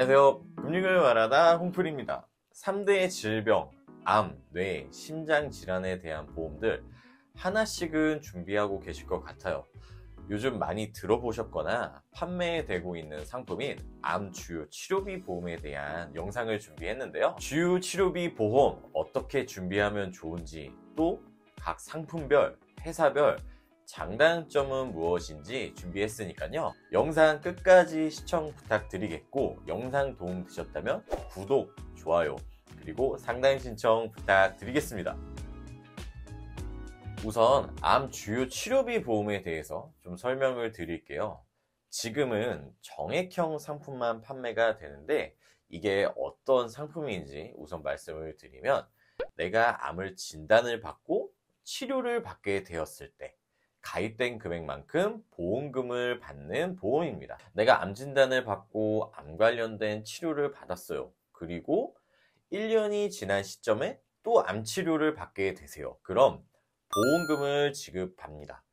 안녕하세요. 금융을 말하다 홍풀입니다. 3대 질병, 암, 뇌, 심장 질환에 대한 보험들 하나씩은 준비하고 계실 것 같아요. 요즘 많이 들어보셨거나 판매되고 있는 상품인 암 주요 치료비 보험에 대한 영상을 준비했는데요. 주요 치료비 보험 어떻게 준비하면 좋은지, 또 각 상품별, 회사별 장단점은 무엇인지 준비했으니까요. 영상 끝까지 시청 부탁드리겠고, 영상 도움 되셨다면 구독, 좋아요, 그리고 상담 신청 부탁드리겠습니다. 우선 암 주요 치료비 보험에 대해서 좀 설명을 드릴게요. 지금은 정액형 상품만 판매가 되는데, 이게 어떤 상품인지 우선 말씀을 드리면, 내가 암을 진단을 받고 치료를 받게 되었을 때 가입된 금액만큼 보험금을 받는 보험입니다. 내가 암 진단을 받고 암 관련된 치료를 받았어요. 그리고 1년이 지난 시점에 또 암 치료를 받게 되세요. 그럼 보험금을 지급합니다.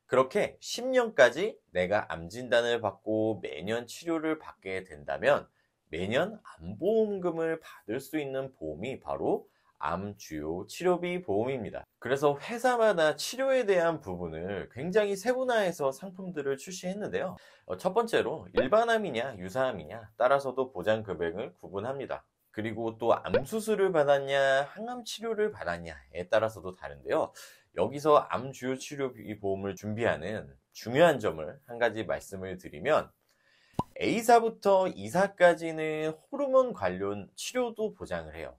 그렇게 10년까지 내가 암 진단을 받고 매년 치료를 받게 된다면 매년 암보험금을 받을 수 있는 보험이 바로 암 주요 치료비 보험입니다. 그래서 회사마다 치료에 대한 부분을 굉장히 세분화해서 상품들을 출시했는데요. 첫 번째로 일반암이냐 유사암이냐 따라서도 보장 금액을 구분합니다. 그리고 또 암 수술을 받았냐 항암 치료를 받았냐에 따라서도 다른데요. 여기서 암 주요 치료비 보험을 준비하는 중요한 점을 한 가지 말씀을 드리면, A사부터 E사까지는 호르몬 관련 치료도 보장을 해요.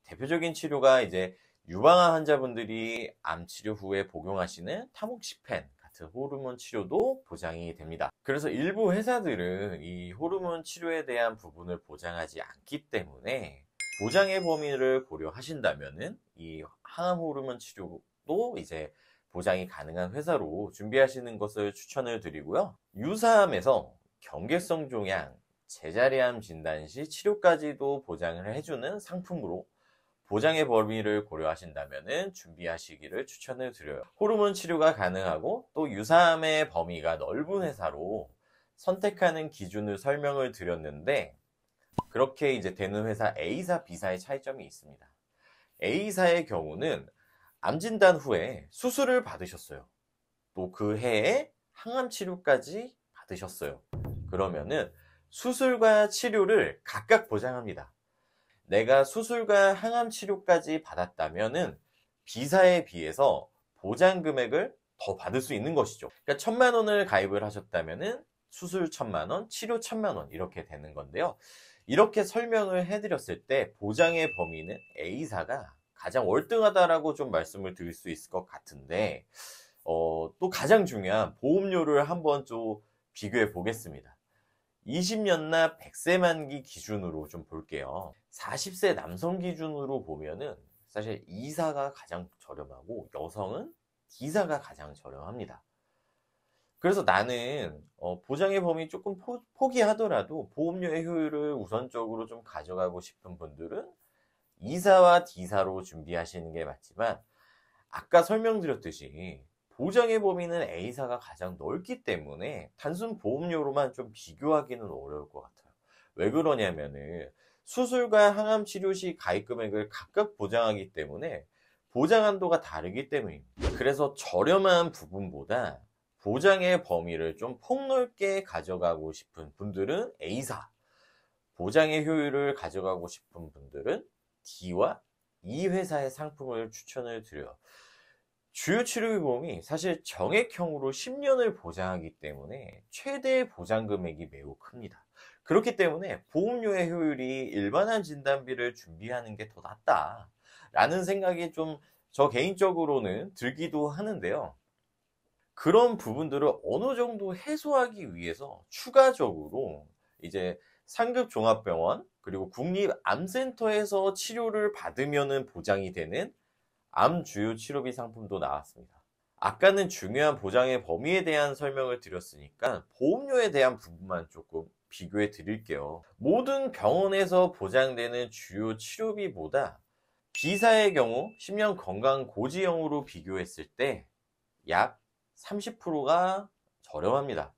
대표적인 치료가 이제 유방암 환자분들이 암 치료 후에 복용하시는 타목시펜 같은 호르몬 치료도 보장이 됩니다. 그래서 일부 회사들은 이 호르몬 치료에 대한 부분을 보장하지 않기 때문에 보장의 범위를 고려하신다면은 이 항암 호르몬 치료도 이제 보장이 가능한 회사로 준비하시는 것을 추천을 드리고요. 유사암에서 경계성 종양, 제자리암 진단 시 치료까지도 보장을 해주는 상품으로 보장의 범위를 고려하신다면 준비하시기를 추천을 드려요. 호르몬 치료가 가능하고 또 유사암의 범위가 넓은 회사로 선택하는 기준을 설명을 드렸는데, 그렇게 이제 되는 회사 A사, B사의 차이점이 있습니다. A사의 경우는 암 진단 후에 수술을 받으셨어요. 또 그 해에 항암 치료까지 받으셨어요. 그러면은 수술과 치료를 각각 보장합니다. 내가 수술과 항암 치료까지 받았다면은 B사에 비해서 보장 금액을 더 받을 수 있는 것이죠. 그러니까 1,000만 원을 가입을 하셨다면은 수술 1,000만 원, 치료 1,000만 원 이렇게 되는 건데요. 이렇게 설명을 해드렸을 때 보장의 범위는 A사가 가장 월등하다라고 좀 말씀을 드릴 수 있을 것 같은데, 또 가장 중요한 보험료를 한번 좀 비교해 보겠습니다. 20년나 100세 만기 기준으로 좀 볼게요. 40세 남성 기준으로 보면은 사실 E사가 가장 저렴하고 여성은 D사가 가장 저렴합니다. 그래서 나는 보장의 범위 조금 포기하더라도 보험료의 효율을 우선적으로 좀 가져가고 싶은 분들은 E사와 D사로 준비하시는 게 맞지만, 아까 설명드렸듯이 보장의 범위는 A사가 가장 넓기 때문에 단순 보험료로만 좀 비교하기는 어려울 것 같아요. 왜 그러냐면은 수술과 항암 치료 시 가입 금액을 각각 보장하기 때문에 보장 한도가 다르기 때문입니다. 그래서 저렴한 부분보다 보장의 범위를 좀 폭넓게 가져가고 싶은 분들은 A사, 보장의 효율을 가져가고 싶은 분들은 D와 E 회사의 상품을 추천을 드려요. 주요 치료비 보험이 사실 정액형으로 10년을 보장하기 때문에 최대 보장 금액이 매우 큽니다. 그렇기 때문에 보험료의 효율이 일반암 진단비를 준비하는 게 더 낫다 라는 생각이 좀 저 개인적으로는 들기도 하는데요. 그런 부분들을 어느 정도 해소하기 위해서 추가적으로 이제 상급 종합병원 그리고 국립암센터에서 치료를 받으면 보장이 되는 암 주요 치료비 상품도 나왔습니다. 아까는 중요한 보장의 범위에 대한 설명을 드렸으니까 보험료에 대한 부분만 조금 비교해 드릴게요. 모든 병원에서 보장되는 주요 치료비보다 B사의 경우 10년 건강 고지형으로 비교했을 때 약 30%가 저렴합니다.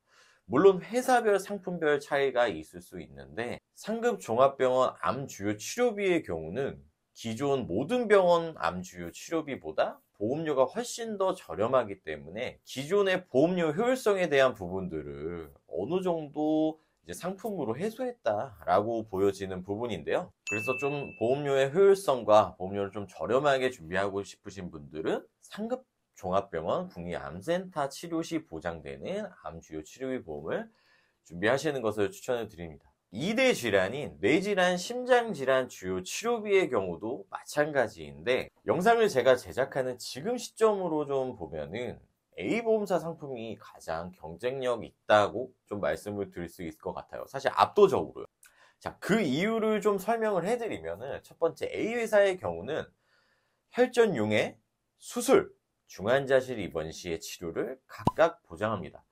물론 회사별 상품별 차이가 있을 수 있는데 상급 종합병원 암 주요 치료비의 경우는 기존 모든 병원 암 주요 치료비보다 보험료가 훨씬 더 저렴하기 때문에 기존의 보험료 효율성에 대한 부분들을 어느 정도 이제 상품으로 해소했다라고 보여지는 부분인데요. 그래서 좀 보험료의 효율성과 보험료를 좀 저렴하게 준비하고 싶으신 분들은 상급 종합병원 국립암센터 치료 시 보장되는 암 주요 치료비 보험을 준비하시는 것을 추천을 드립니다. 2대 질환인 뇌질환, 심장질환 주요 치료비의 경우도 마찬가지인데 영상을 제가 제작하는 지금 시점으로 좀 보면은 A보험사 상품이 가장 경쟁력 있다고 좀 말씀을 드릴 수 있을 것 같아요. 사실 압도적으로요. 자, 그 이유를 좀 설명을 해드리면은 첫 번째 A회사의 경우는 혈전용해, 수술, 중환자실 입원 시의 치료를 각각 보장합니다.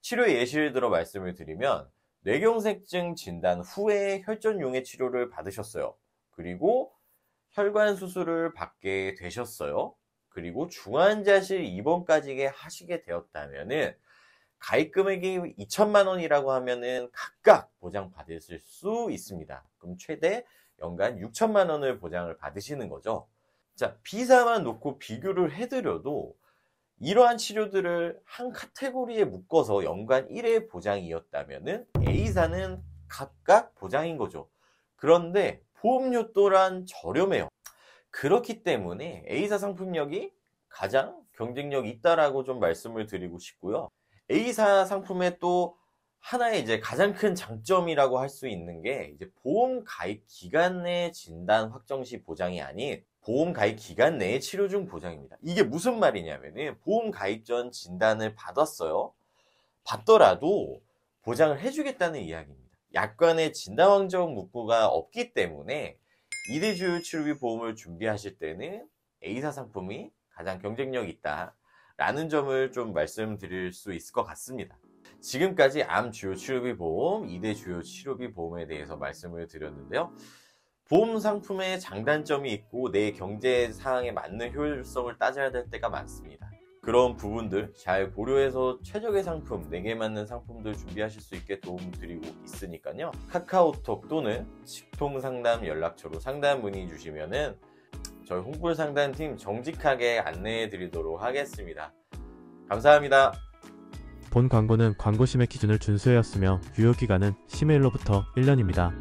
치료 예시를 들어 말씀을 드리면 뇌경색증 진단 후에 혈전용해 치료를 받으셨어요. 그리고 혈관 수술을 받게 되셨어요. 그리고 중환자실 입원까지 하시게 되었다면은 가입 금액이 2천만 원이라고 하면은 각각 보장 받으실 수 있습니다. 그럼 최대 연간 6천만 원을 보장을 받으시는 거죠. 자, B사만 놓고 비교를 해드려도 이러한 치료들을 한 카테고리에 묶어서 연간 1회 보장이었다면은 A사는 각각 보장인 거죠. 그런데 보험료 또한 저렴해요. 그렇기 때문에 A사 상품력이 가장 경쟁력이 있다라고 좀 말씀을 드리고 싶고요. A사 상품의 또 하나의 이제 가장 큰 장점이라고 할 수 있는 게 이제 보험 가입 기간 내 진단 확정 시 보장이 아닌 보험 가입 기간 내의 치료 중 보장입니다. 이게 무슨 말이냐면은 보험 가입 전 진단을 받았어요. 받더라도 보장을 해주겠다는 이야기입니다. 약관에 진단 확정 문구가 없기 때문에 2대 주요 치료비 보험을 준비하실 때는 A사 상품이 가장 경쟁력이 있다라는 점을 좀 말씀드릴 수 있을 것 같습니다. 지금까지 암 주요 치료비 보험, 2대 주요 치료비 보험에 대해서 말씀을 드렸는데요. 보험 상품의 장단점이 있고 내 경제 사항에 맞는 효율성을 따져야 될 때가 많습니다. 그런 부분들 잘 고려해서 최적의 상품, 내게 맞는 상품들 준비하실 수 있게 도움드리고 있으니까요. 카카오톡 또는 직통상담 연락처로 상담 문의 주시면은 저희 홍보상담팀 정직하게 안내해 드리도록 하겠습니다. 감사합니다. 본 광고는 광고심의 기준을 준수하였으며 유효기간은 심의일로부터 1년입니다.